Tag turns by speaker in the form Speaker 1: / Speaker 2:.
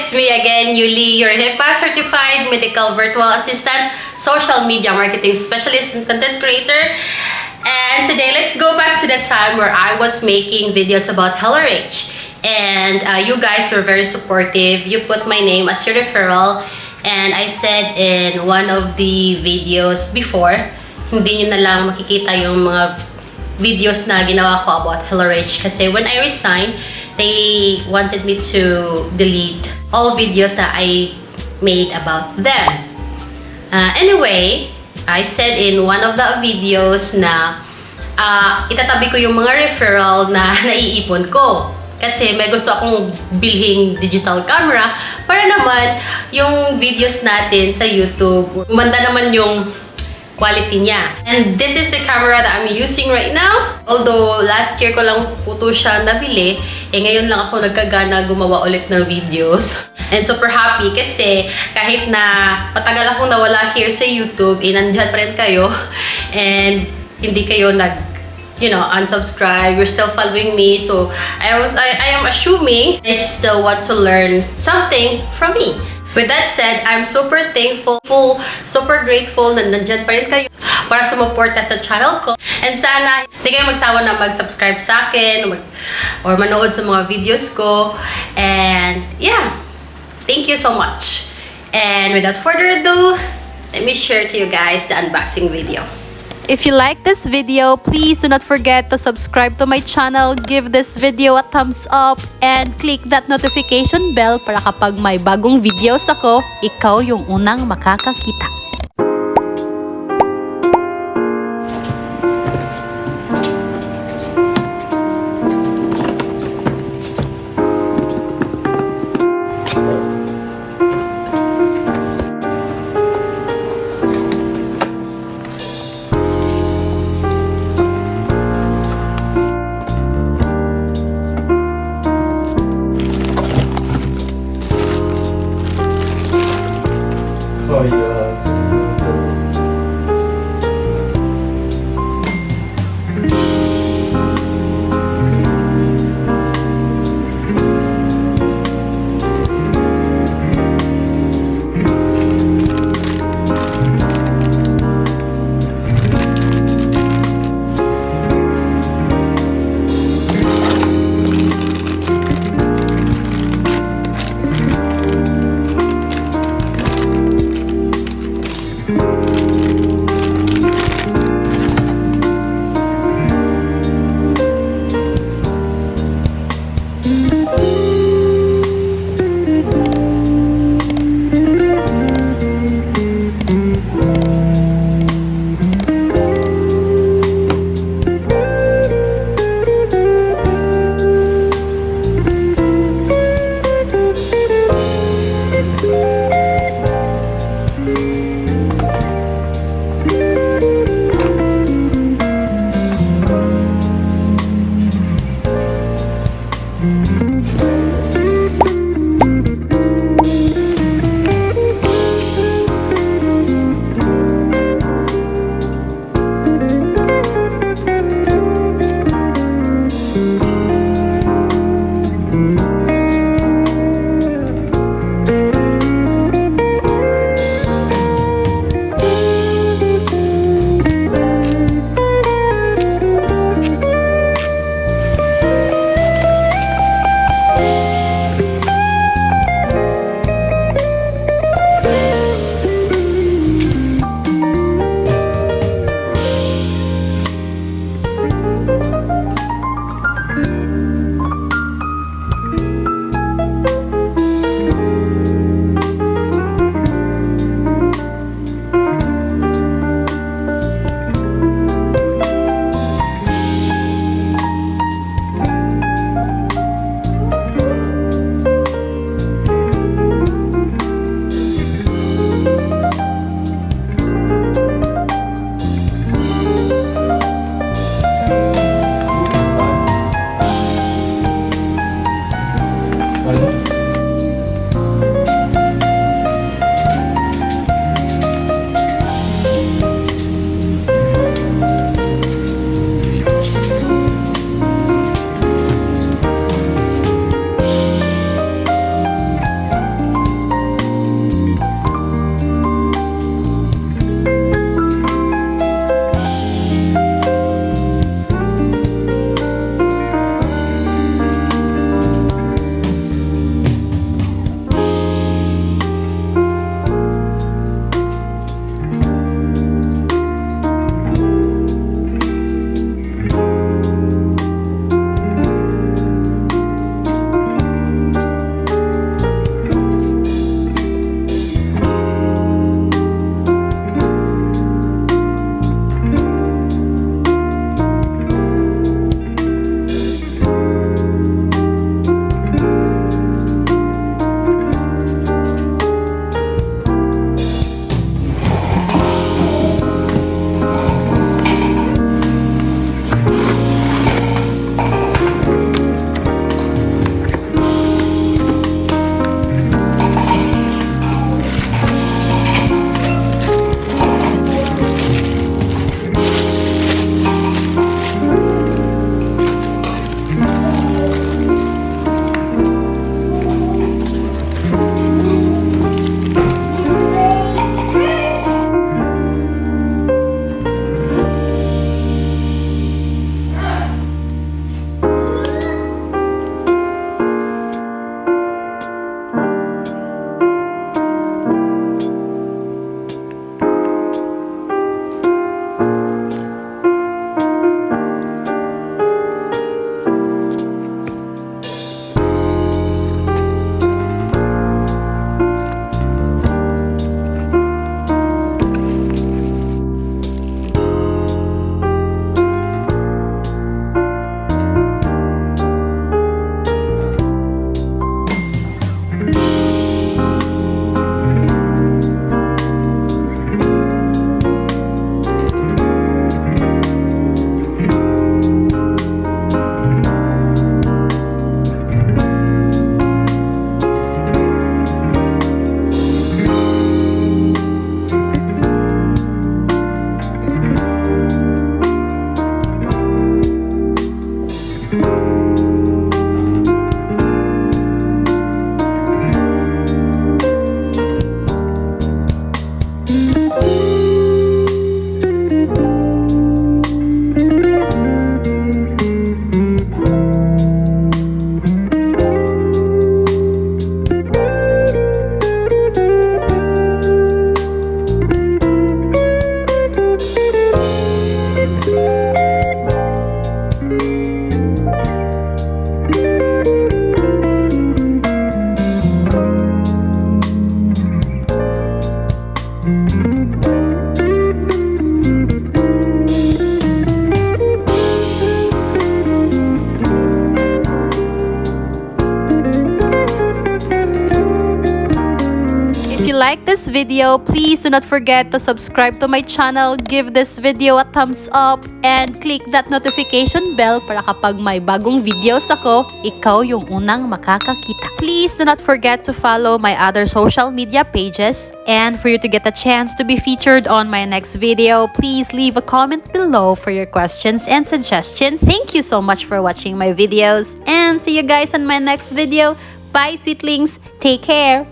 Speaker 1: it's me again, Yulie, your HIPAA certified medical virtual assistant, social media marketing specialist and content creator. And today, let's go back to the time where I was making videos about Hellorache. And you guys were very supportive. You put my name as your referral. And I said in one of the videos before, hindi nyo na lang makikita yung mga videos na ginawa ko about Hellorache. Kasi when I resigned, they wanted me to delete all videos that I made about them. Anyway, I said in one of the videos na itatabi ko yung mga referral na naiipon ko. Kasi may gusto akong bilhing digital camera para naman yung videos natin sa YouTube, umanda naman yung quality niya. And this is the camera that I'm using right now. Although last year ko lang po siya nabili, ngayon lang ako nagkagana gumawa ulit ng videos. And super happy kasi kahit na matagal akong nawala here sa YouTube, nandyan pa rin kayo. And hindi kayo unsubscribe. You're still following me. So I am assuming you still want to learn something from me. With that said, I'm super thankful, super grateful na nandyan pa rin kayo para sumuporta sa channel ko. And sana hindi kayo magsawa na mag-subscribe sa akin or manood sa mga videos ko. And yeah, thank you so much. And without further ado, let me share to you guys the unboxing video.
Speaker 2: If you like this video, please do not forget to subscribe to my channel, give this video a thumbs up, and click that notification bell para kapag may bagong videos ako, ikaw yung unang makakakita. you like this video, please do not forget to subscribe to my channel, give this video a thumbs up, and click that notification bell para kapag may bagong videos ako, ikaw yung unang makakakita. Please do not forget to follow my other social media pages, and for you to get a chance to be featured on my next video, please leave a comment below for your questions and suggestions. Thank you so much for watching my videos, and see you guys on my next video. Bye, sweetlings. Take care.